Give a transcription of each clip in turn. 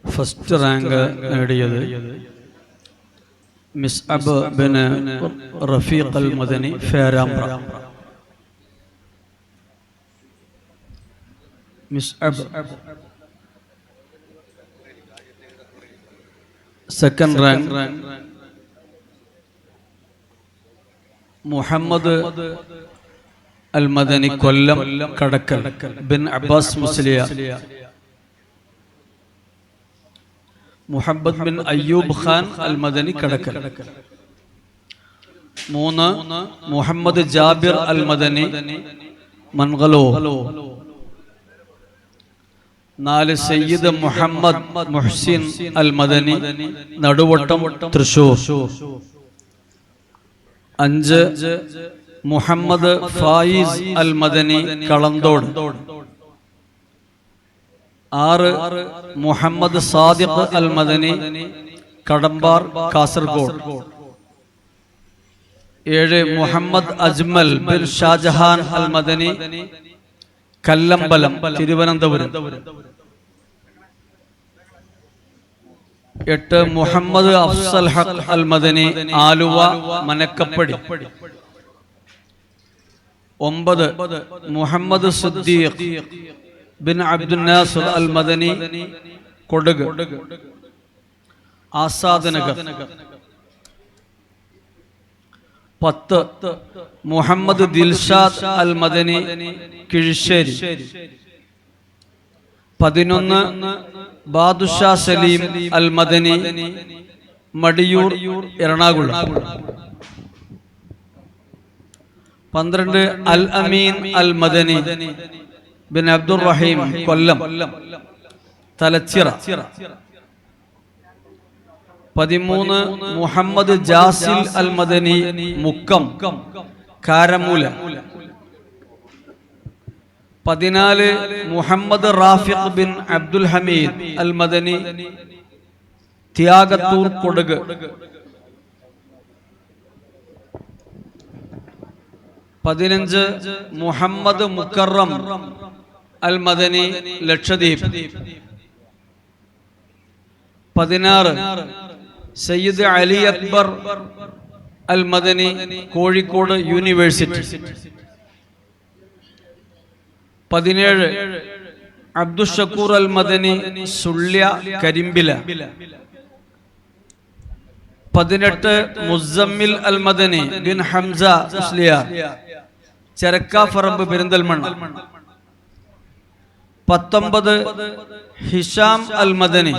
First rank നേടിയത് മിസ്അബ് ബിൻ Rafeeq Al Madani Perambra. Misab. Second rank Muhammad Al Madani Kollam Kadakkal ബിൻ അബ്ബാസ് മുസ്ലിയാർ. മുഹമ്മദ് ബിൻ അയ്യൂബ് ഖാൻ അൽ മദനി കടക്കൽ. 3 മുഹമ്മദ് ജാബിർ അൽ മദനി മൻഗലോ. 4 സയ്യിദ് മുഹമ്മദ് മുഹ്സിൻ അൽ മദനി നടുവട്ടം തൃശൂർ. 5 മുഹമ്മദ് ഫായിസ് അൽ മദനി കളന്തോട്. 6 മുഹമ്മദ് സാദിഖ് അൽ മദനി കടമ്പാർ കാസർഗോഡ്. 7 മുഹമ്മദ് അജ്മൽ ബിൻ ഷാജഹാൻ അൽ മദനി കല്ലമ്പലം തിരുവനന്തപുരം. 8 മുഹമ്മദ് അഫ്സൽ ഹഖ് അൽ മദനി ആലുവ മനക്കപ്പടി. 9 മുഹമ്മദ് സിദ്ദീഖ് ബിൻ അബ്ദുൽ നാസിർ അൽ മദനി കൊടക് ആസാദ് നഗർ. 10 മുഹമ്മദ് ദിൽഷാദ് അൽ മദനി കിഴിശ്ശേരി. 11 ബാദുഷാ സലീം അൽ മദനി മടിയൂർ എറണാകുളം. 12 അൽ അമീൻ അൽ മദനി ബിൻ അബ്ദുർ റഹീം കൊല്ലം തലച്ചിറ. 13 മുഹമ്മദ് ജാസിൽ അൽ മദനി മുക്കം കാരമൂല. 14 മുഹമ്മദ് റാഫിഖ് ബിൻ അബ്ദുൽ ഹമീദ് അൽ മദനി ത്യാഗത്തൂർ കൊടക്. 15 മുഹമ്മദ് മുക്കറം അൽ മദനി ലക്ഷദ്വീപ്. 16 സയ്യിദ് അലി അക്ബർ അൽ മദനി കോഴിക്കോട് യൂണിവേഴ്സിറ്റി. 17 അബ്ദുൽ ഷക്കൂർ അൽ മദനി സുള്യ കരിമ്പില. 18 മുസമ്മിൽ അൽ മദനി ബിൻ ഹംസ മുസ്ലിയാർ ചരക്കാഫറമ്പ് പെരിന്തൽമണ്ണ. 19 ഹിഷാം അൽ മദനി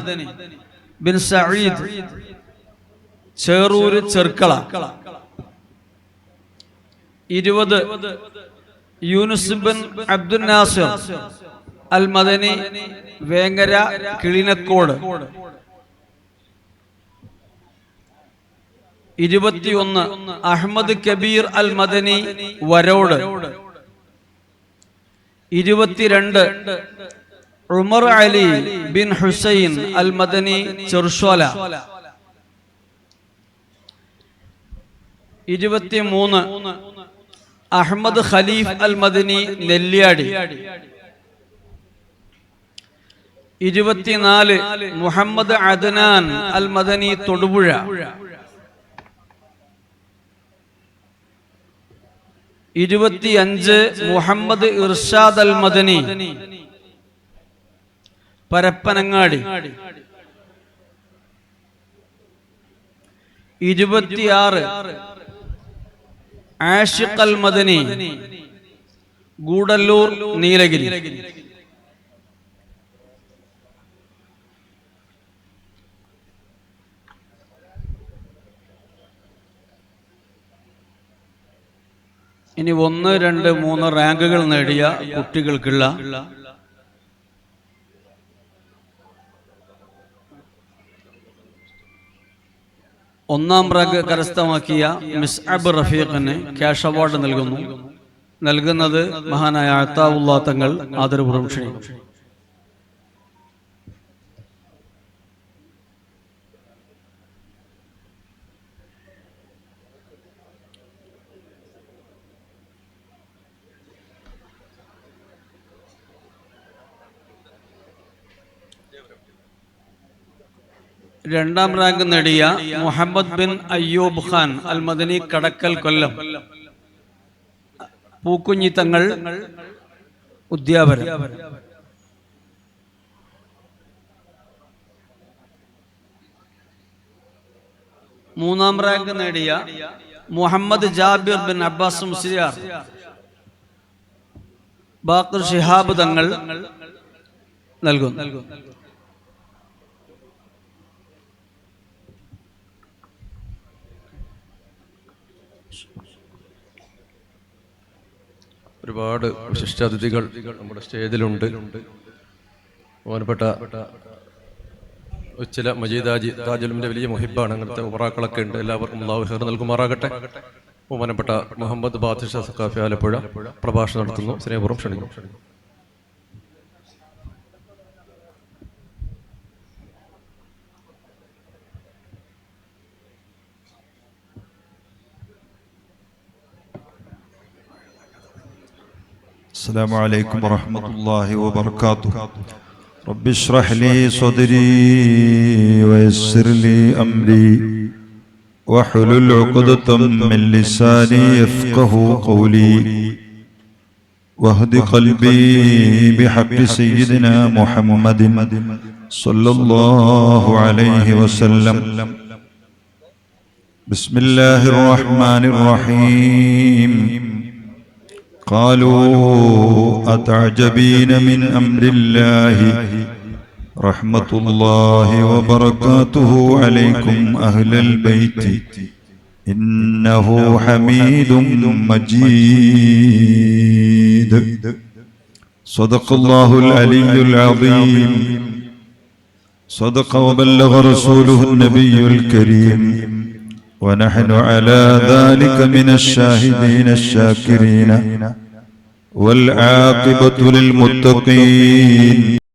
ബിൻ സഈദ് ചേറൂര് ചെർക്കള. 20 യൂനുസ് ബിൻ അബ്ദുൽ നാസിർ അൽ മദനി വേങ്ങര കിളിനക്കോട്. 21 അഹമ്മദ് കബീർ അൽ മദനി വരോട്. 22 ഉമർ അലി ബിൻ ഹുസൈൻ അൽ മദനി ചെർശോല. 23 അഹമ്മദ് ഖലീഫ് അൽ മദനി നെല്ലിയാടി. 24 മുഹമ്മദ് അദ്നാൻ അൽ മദനി തൊടുപുഴ. 25 മുഹമ്മദ് ഇർഷാദ് അൽ മദനി പരപ്പനങ്ങാടി. 26 ആഷിഖ് അൽ മദനി ഗൂഡല്ലൂർ നീലഗിരി. ഇനി 1, 2, 3 റാങ്കുകൾ നേടിയ കുട്ടികൾക്കുള്ള ഒന്നാം റാങ്ക് കരസ്ഥമാക്കിയ മിസ്അബ് റഫീഖിന് ക്യാഷ് അവാർഡ് നൽകുന്നത് മഹാനായ അത്താവുല്ലാ തങ്ങൾ ആദരപൂർവ്വം ക്ഷണിക്കുന്നു. രണ്ടാം റാങ്ക് നേടിയ മുഹമ്മദ് ബിൻ അയ്യൂബ് ഖാൻ അൽ മദനി കടക്കൽ കൊല്ലം പൂക്കുഞ്ഞി തങ്ങൾ ഉദ്യാപനം. മൂന്നാം റാങ്ക് നേടിയ മുഹമ്മദ് ജാബിർ ബിൻ അബ്ബാസ് മുസ്ലിയാർ ബാഖർ ശിഹാബ് തങ്ങൾ നൽകുന്നു. ഒരുപാട് വിശിഷ്ടാതിഥികൾ നമ്മുടെ സ്റ്റേജിലുണ്ട്. ബഹുമാനപ്പെട്ട ചില മജീദാജി താജുലിന്റെ വലിയ മുഹിബാണ്. അങ്ങനത്തെ ഉമറാക്കളൊക്കെ ഉണ്ട്. എല്ലാവർക്കും അല്ലാഹു ഖൈർ നൽകുമാറാകട്ടെ. ബഹുമാനപ്പെട്ട മുഹമ്മദ് ബാദിഷ സഖാഫി ആലപ്പുഴ പ്രഭാഷണം നടത്തുന്നു. സ്നേഹപൂർവ്വം ക്ഷണിക്കുന്നു. السلام عليكم ورحمة الله وبركاته. رب اشرح لي صدري ويسر لي أمري واحلل عقدة من لساني يفقه قولي واهد قلبي بحق سيدنا محمد صلى الله عليه وسلم. بسم الله الرحمن الرحيم. قالوا أتعجبين من أمر الله رحمة الله وبركاته عليكم أهل البيت إنه حميد مجيد. صدق الله العلي العظيم. صدق وبلغ رسوله النبي الكريم ونحن على ذلك من الشاهدين الشاكرين والعاقبة للمتقين.